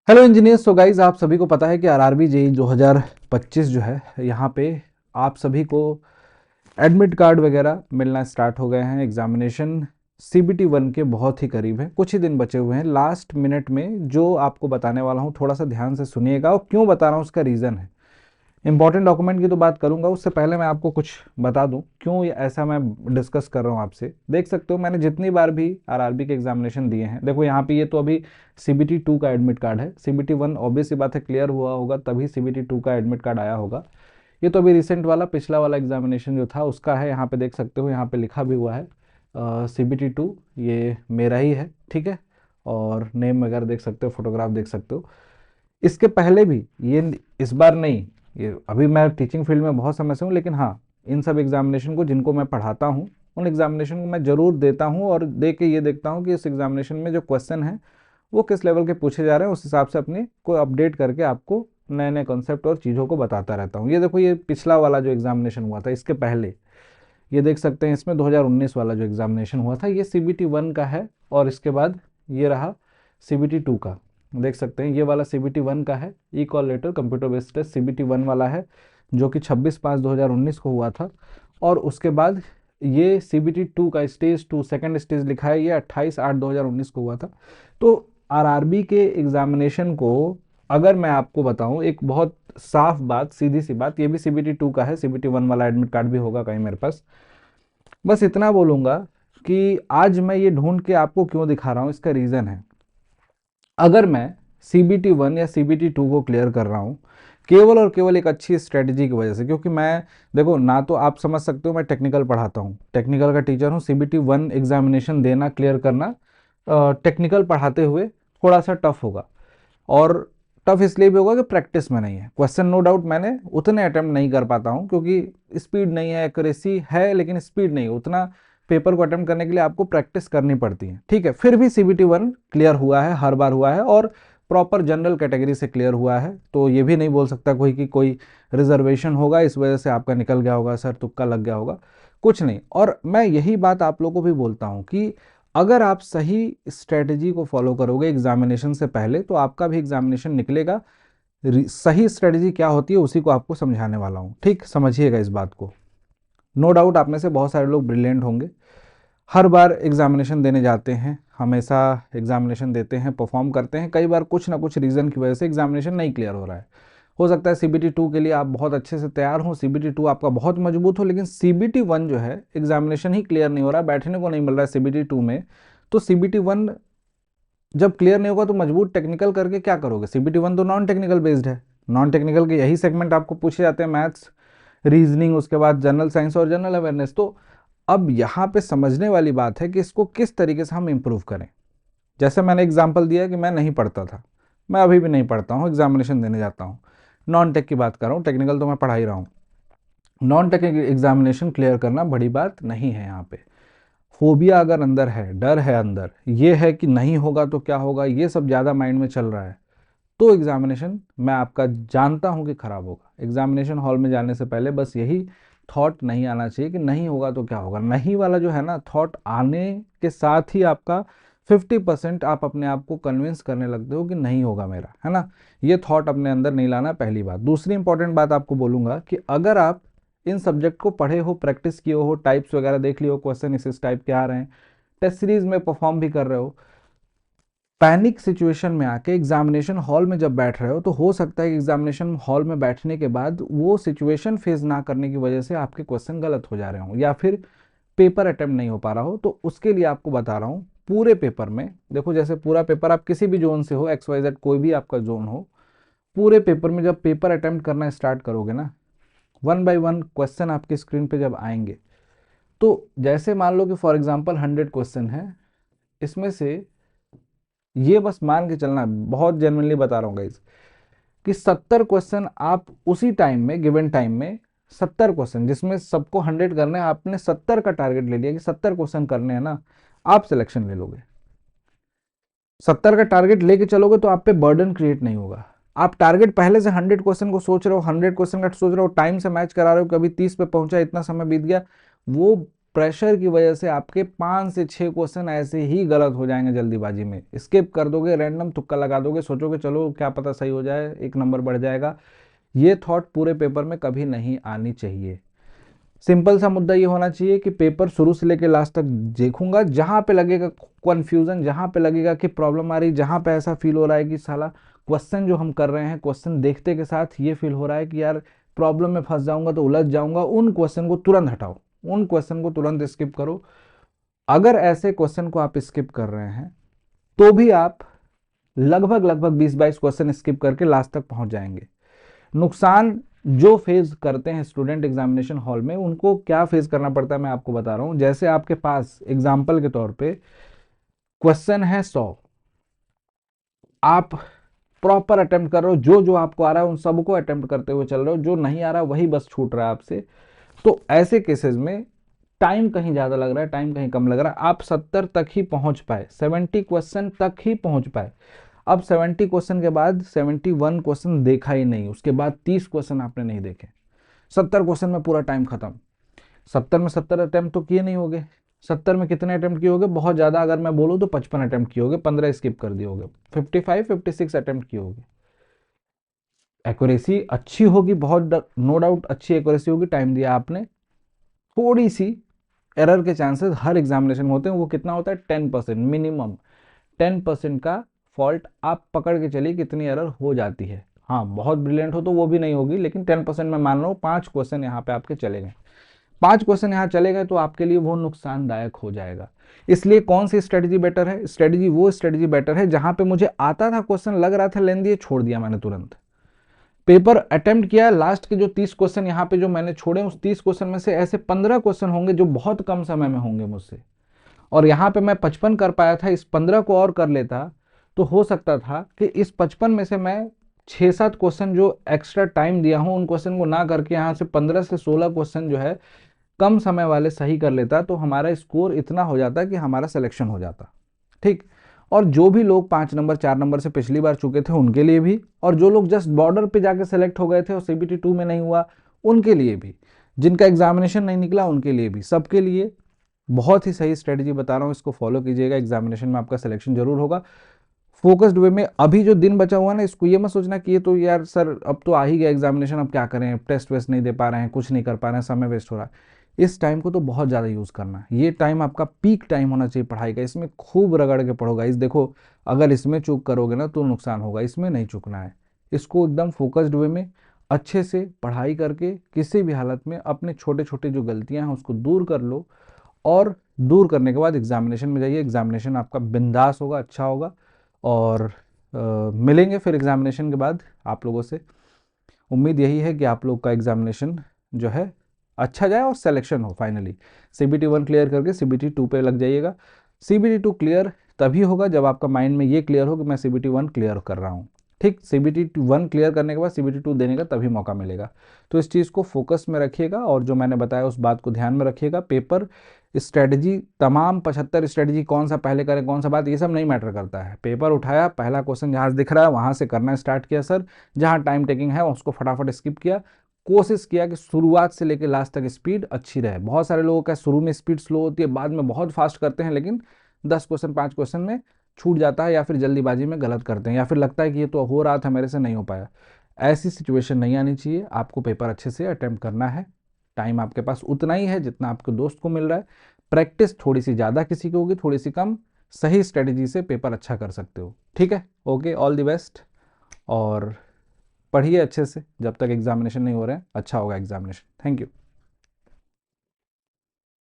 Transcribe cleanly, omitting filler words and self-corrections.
Hello engineers. तो guys आप सभी को पता है कि आरआरबी जेई 2025 जो है यहाँ पे आप सभी को एडमिट कार्ड वगैरह मिलना स्टार्ट हो गए हैं। एग्जामिनेशन सीबीटी 1 के बहुत ही करीब है, कुछ ही दिन बचे हुए हैं। लास्ट मिनट में जो आपको बताने वाला हूँ थोड़ा सा ध्यान से सुनिएगा, और क्यों बता रहा हूँ उसका रीज़न है। इंपॉर्टेंट डॉक्यूमेंट की तो बात करूंगा, उससे पहले मैं आपको कुछ बता दूं क्यों ऐसा मैं डिस्कस कर रहा हूं आपसे। देख सकते हो मैंने जितनी बार भी आरआरबी के एग्जामिनेशन दिए हैं, देखो यहाँ पे ये तो अभी सीबीटी 2 का एडमिट कार्ड है। सीबीटी 1 ऑब्वियस सी बात है क्लियर हुआ होगा तभी सीबीटी 2 का एडमिट कार्ड आया होगा। ये तो अभी रिसेंट वाला पिछला वाला एग्जामिनेशन जो था उसका है। यहाँ पे देख सकते हो, यहाँ पे लिखा भी हुआ है सीबीटी 2, ये मेरा ही है, ठीक है। और नेम वगैरह देख सकते हो, फोटोग्राफ देख सकते हो। इसके पहले भी ये, इस बार नहीं, ये अभी मैं टीचिंग फील्ड में बहुत समय से हूँ, लेकिन हाँ इन सब एग्जामिनेशन को जिनको मैं पढ़ाता हूँ उन एग्जामिनेशन को मैं ज़रूर देता हूँ, और दे के ये देखता हूँ कि इस एग्जामिनेशन में जो क्वेश्चन है वो किस लेवल के पूछे जा रहे हैं, उस हिसाब से अपने को अपडेट करके आपको नए नए कॉन्सेप्ट और चीज़ों को बताता रहता हूँ। ये देखो, ये पिछला वाला जो एग्जामिनेशन हुआ था इसके पहले, ये देख सकते हैं इसमें 2019 वाला जो एग्जामिनेशन हुआ था ये सीबीटी 1 का है। और इसके बाद ये रहा सीबीटी 2 का, देख सकते हैं ये वाला सीबीटी 1 का है। E call letter computer based test CBT 1 वाला है, जो कि 26/5/2019 को हुआ था। और उसके बाद ये सीबीटी 2 का स्टेज 2 सेकंड स्टेज लिखा है, ये 28/8/2019 को हुआ था। तो आरआरबी के एग्जामिनेशन को अगर मैं आपको बताऊं, एक बहुत साफ बात, सीधी सी बात, ये भी सीबीटी 2 का है, सीबीटी 1 वाला एडमिट कार्ड भी होगा कहीं मेरे पास। बस इतना बोलूंगा कि आज मैं ये ढूंढ के आपको क्यों दिखा रहा हूं, इसका रीज़न है। अगर मैं सीबीटी 1 या सीबीटी 2 को क्लियर कर रहा हूं केवल और केवल एक अच्छी स्ट्रेटजी की वजह से, क्योंकि मैं, देखो ना, तो आप समझ सकते हो मैं टेक्निकल पढ़ाता हूं, टेक्निकल का टीचर हूं। सीबीटी 1 एग्जामिनेशन देना, क्लियर करना टेक्निकल पढ़ाते हुए थोड़ा सा टफ होगा। और टफ इसलिए भी होगा कि प्रैक्टिस में नहीं है क्वेश्चन। नो डाउट मैंने उतने अटेम्प्ट नहीं कर पाता हूँ क्योंकि स्पीड नहीं है, एक्यूरेसी है लेकिन स्पीड नहीं है उतना। पेपर को अटेम्प्ट करने के लिए आपको प्रैक्टिस करनी पड़ती है, ठीक है। फिर भी सीबीटी 1 क्लियर हुआ है, हर बार हुआ है, और प्रॉपर जनरल कैटेगरी से क्लियर हुआ है। तो ये भी नहीं बोल सकता कोई कि कोई रिजर्वेशन होगा इस वजह से आपका निकल गया होगा, सर तुक्का लग गया होगा, कुछ नहीं। और मैं यही बात आप लोगों को भी बोलता हूँ कि अगर आप सही स्ट्रेटजी को फॉलो करोगे एग्जामिनेशन से पहले तो आपका भी एग्जामिनेशन निकलेगा। सही स्ट्रेटजी क्या होती है उसी को आपको समझाने वाला हूँ, ठीक, समझिएगा इस बात को। नो डाउट आप में से बहुत सारे लोग ब्रिलियंट होंगे, हर बार एग्जामिनेशन देने जाते हैं, हमेशा एग्जामिनेशन देते हैं, परफॉर्म करते हैं। कई बार कुछ ना कुछ रीज़न की वजह से एग्जामिनेशन नहीं क्लियर हो रहा है। हो सकता है सीबीटी 2 के लिए आप बहुत अच्छे से तैयार हो, सीबीटी 2 आपका बहुत मजबूत हो, लेकिन सीबीटी 1 जो है एग्जामिनेशन ही क्लियर नहीं हो रहा, बैठने को नहीं मिल रहा है सीबीटी 2 में। तो सीबीटी 1 जब क्लियर नहीं होगा तो मजबूत टेक्निकल करके क्या करोगे। सीबीटी 1 तो नॉन टेक्निकल बेस्ड है, नॉन टेक्निकल के यही सेगमेंट आपको पूछे जाते हैं, मैथ्स, रीजनिंग, उसके बाद जनरल साइंस और जनरल अवेयरनेस। तो अब यहाँ पे समझने वाली बात है कि इसको किस तरीके से हम इम्प्रूव करें। जैसे मैंने एग्जांपल दिया कि मैं नहीं पढ़ता था, मैं अभी भी नहीं पढ़ता हूँ, एग्जामिनेशन देने जाता हूँ। नॉन टेक की बात कर रहा हूँ, टेक्निकल तो मैं पढ़ा ही रहा हूँ। नॉन टेक्निकल एग्जामिनेशन क्लियर करना बड़ी बात नहीं है। यहाँ पे फोबिया अगर अंदर है, डर है अंदर, ये है कि नहीं होगा तो क्या होगा, ये सब ज़्यादा माइंड में चल रहा है, तो एग्जामिनेशन मैं आपका जानता हूं कि खराब होगा। एग्जामिनेशन हॉल में जाने से पहले बस यही थॉट नहीं आना चाहिए कि नहीं होगा तो क्या होगा। नहीं वाला जो है ना थॉट आने के साथ ही आपका 50% आप अपने आप को कन्विंस करने लगते हो कि नहीं होगा मेरा, है ना। ये थॉट अपने अंदर नहीं लाना, पहली बात। दूसरी इंपॉर्टेंट बात आपको बोलूंगा कि अगर आप इन सब्जेक्ट को पढ़े हो, प्रैक्टिस किए हो, टाइप्स वगैरह देख लियो, क्वेश्चन इस टाइप के आ रहे हैं, टेस्ट सीरीज में परफॉर्म भी कर रहे हो, पैनिक सिचुएशन में आके एग्जामिनेशन हॉल में जब बैठ रहे हो तो हो सकता है कि एग्जामिनेशन हॉल में बैठने के बाद वो सिचुएशन फेस ना करने की वजह से आपके क्वेश्चन गलत हो जा रहे हो या फिर पेपर अटेम्प्ट नहीं हो पा रहा हो। तो उसके लिए आपको बता रहा हूँ, पूरे पेपर में देखो, जैसे पूरा पेपर आप किसी भी जोन से हो, XYZ कोई भी आपका जोन हो, पूरे पेपर में जब पेपर अटेम्प्ट करना स्टार्ट करोगे ना, वन बाय वन क्वेश्चन आपके स्क्रीन पे जब आएंगे, तो जैसे मान लो कि फॉर एग्जाम्पल 100 क्वेश्चन है, इसमें से ये बस मान के चलना, बहुत जेन्युइनली बता रहा हूँ गाइस, कि 70 क्वेश्चन आप उसी टाइम में, गिवन टाइम में 70 क्वेश्चन जिसमें सबको 100 करने हैं, आपने 70 का टारगेट ले लिया कि 70 क्वेश्चन करने हैं ना, आप सिलेक्शन ले लोगे। 70 का टारगेट लेके चलोगे तो आप पे बर्डन क्रिएट नहीं होगा। आप टारगेट पहले से 100 क्वेश्चन को सोच रहे हो, 100 क्वेश्चन का सोच रहे हो, टाइम से मैच करा रहे हो, कभी 30 पे पहुंचा, इतना समय बीत गया, वो प्रेशर की वजह से आपके 5 से 6 क्वेश्चन ऐसे ही गलत हो जाएंगे, जल्दीबाजी में स्किप कर दोगे, रैंडम तुक्का लगा दोगे, सोचोगे चलो क्या पता सही हो जाए, 1 नंबर बढ़ जाएगा। ये थॉट पूरे पेपर में कभी नहीं आनी चाहिए। सिंपल सा मुद्दा ये होना चाहिए कि पेपर शुरू से लेकर लास्ट तक देखूंगा, जहां पे लगेगा कंफ्यूजन, जहां पे लगेगा कि प्रॉब्लम आ रही, जहां पे ऐसा फील हो रहा है कि साला क्वेश्चन जो हम कर रहे हैं, क्वेश्चन देखते के साथ ये फील हो रहा है कि यार प्रॉब्लम में फंस जाऊंगा तो उलझ जाऊंगा, उन क्वेश्चन को तुरंत हटाओ, उन क्वेश्चन को तुरंत स्किप करो। अगर ऐसे क्वेश्चन को आप स्किप कर रहे हैं तो भी आप लगभग लगभग 20-22 क्वेश्चन स्किप करके लास्ट तक पहुंच जाएंगे। नुकसान जो फेस करते हैं स्टूडेंट एग्जामिनेशन हॉल में, उनको क्या फेस करना पड़ता है मैं आपको बता रहा हूं। जैसे आपके पास एग्जाम्पल के तौर पे क्वेश्चन है 100, आप प्रॉपर अटेम्प्ट कर रहे हो, जो जो आपको आ रहा है उन सबको अटेम्प्ट करते हुए चल रहे हो, जो नहीं आ रहा वही बस छूट रहा है आपसे, तो ऐसे केसेस में टाइम कहीं ज्यादा लग रहा है, टाइम कहीं कम लग रहा है, आप 70 तक ही पहुंच पाए, 70 क्वेश्चन तक ही पहुंच पाए। अब 70 क्वेश्चन के बाद 71 क्वेश्चन देखा ही नहीं, उसके बाद 30 क्वेश्चन आपने नहीं देखे, 70 क्वेश्चन में पूरा टाइम खत्म। 70 में 70 अटेम्प्ट तो किए नहीं होगे, 70 में कितने अटेम्प्ट किए होगे, बहुत ज्यादा अगर मैं बोलूं तो 55 अटेम्प्ट किए होगे, 15 स्किप कर दिए होगे, 55-56 अटेम्प्ट किए होगे। एक्यूरेसी अच्छी होगी, बहुत नो डाउट अच्छी एक्यूरेसी होगी, टाइम दिया आपने, थोड़ी सी एरर के चांसेस हर एग्जामिनेशन में होते हैं, वो कितना होता है 10%, मिनिमम 10% का फॉल्ट आप पकड़ के चलिए कितनी एरर हो जाती है। हाँ बहुत ब्रिलियंट हो तो वो भी नहीं होगी, लेकिन 10% में मान लो 5 क्वेश्चन यहाँ पे आपके चले गए, 5 क्वेश्चन यहाँ चले गए तो आपके लिए वो नुकसानदायक हो जाएगा। इसलिए कौन सी स्ट्रेटजी बेटर है, स्ट्रेटजी वो स्ट्रेटजी बेटर है जहां पे मुझे आता था क्वेश्चन, लग रहा था लेंदी है, छोड़ दिया मैंने तुरंत, पेपर अटेम्प्ट किया, लास्ट के जो 30 क्वेश्चन यहाँ पे जो मैंने छोड़े, उस 30 क्वेश्चन में से ऐसे 15 क्वेश्चन होंगे जो बहुत कम समय में होंगे मुझसे, और यहाँ पे मैं 55 कर पाया था, इस 15 को और कर लेता तो हो सकता था कि इस 55 में से मैं 6-7 क्वेश्चन जो एक्स्ट्रा टाइम दिया हूं उन क्वेश्चन को ना करके यहाँ से 15 से 16 क्वेश्चन जो है कम समय वाले सही कर लेता, तो हमारा स्कोर इतना हो जाता कि हमारा सिलेक्शन हो जाता। ठीक, और जो भी लोग 5 नंबर 4 नंबर से पिछली बार चुके थे उनके लिए भी, और जो लोग जस्ट बॉर्डर पे जाके सेलेक्ट हो गए थे और सीबीटी 2 में नहीं हुआ उनके लिए भी, जिनका एग्जामिनेशन नहीं निकला उनके लिए भी, सबके लिए बहुत ही सही स्ट्रेटजी बता रहा हूँ, इसको फॉलो कीजिएगा, एग्जामिनेशन में आपका सिलेक्शन जरूर होगा। फोकस्ड वे में अभी जो दिन बचा हुआ है ना, इसको ये मत सोचना कि ये तो यार सर अब तो आ ही गया एग्जामिनेशन, अब क्या करें, टेस्ट वेस्ट नहीं दे पा रहे हैं, कुछ नहीं कर पा रहे हैं, समय वेस्ट हो रहा है। इस टाइम को तो बहुत ज़्यादा यूज़ करना है, ये टाइम आपका पीक टाइम होना चाहिए पढ़ाई का, इसमें खूब रगड़ के पढ़ोगा। इस देखो अगर इसमें चूक करोगे ना तो नुकसान होगा, इसमें नहीं चूकना है, इसको एकदम फोकस्ड वे में अच्छे से पढ़ाई करके किसी भी हालत में अपने छोटे छोटे जो गलतियां हैं उसको दूर कर लो, और दूर करने के बाद एग्जामिनेशन में जाइए, एग्जामिनेशन आपका बिंदास होगा, अच्छा होगा। और मिलेंगे फिर एग्जामिनेशन के बाद आप लोगों से, उम्मीद यही है कि आप लोग का एग्जामिनेशन जो है अच्छा जाए और सिलेक्शन हो फाइनली। सीबीटी 1 क्लियर करके सीबीटी 2 पे लग जाइएगा। सीबीटी 2 क्लियर तभी होगा जब आपका माइंड में ये क्लियर हो कि मैं सीबीटी 1 क्लियर कर रहा हूँ। ठीक, सीबीटी 1 क्लियर करने के बाद सीबीटी 2 देने का तभी मौका मिलेगा। तो इस चीज़ को फोकस में रखिएगा और जो मैंने बताया उस बात को ध्यान में रखिएगा। पेपर स्ट्रेटजी तमाम 75 स्ट्रेटजी कौन सा पहले करें कौन सा बात, ये सब नहीं मैटर करता है। पेपर उठाया, पहला क्वेश्चन जहाँ दिख रहा है वहाँ से करना स्टार्ट किया सर, जहाँ टाइम टेकिंग है उसको फटाफट स्किप किया, कोशिश किया कि शुरुआत से लेकर लास्ट तक स्पीड अच्छी रहे। बहुत सारे लोगों का शुरू में स्पीड स्लो होती है, बाद में बहुत फास्ट करते हैं, लेकिन 10 क्वेश्चन 5 क्वेश्चन में छूट जाता है, या फिर जल्दीबाजी में गलत करते हैं, या फिर लगता है कि ये तो हो रहा था मेरे से नहीं हो पाया। ऐसी सिचुएशन नहीं आनी चाहिए, आपको पेपर अच्छे से अटेम्प्ट करना है। टाइम आपके पास उतना ही है जितना आपके दोस्त को मिल रहा है, प्रैक्टिस थोड़ी सी ज़्यादा किसी की होगी, थोड़ी सी कम, सही स्ट्रेटजी से पेपर अच्छा कर सकते हो। ठीक है, ओके, ऑल द बेस्ट, और पढ़िए अच्छे से, जब तक एग्जामिनेशन नहीं हो रहे हैं अच्छा होगा एग्जामिनेशन। Thank you.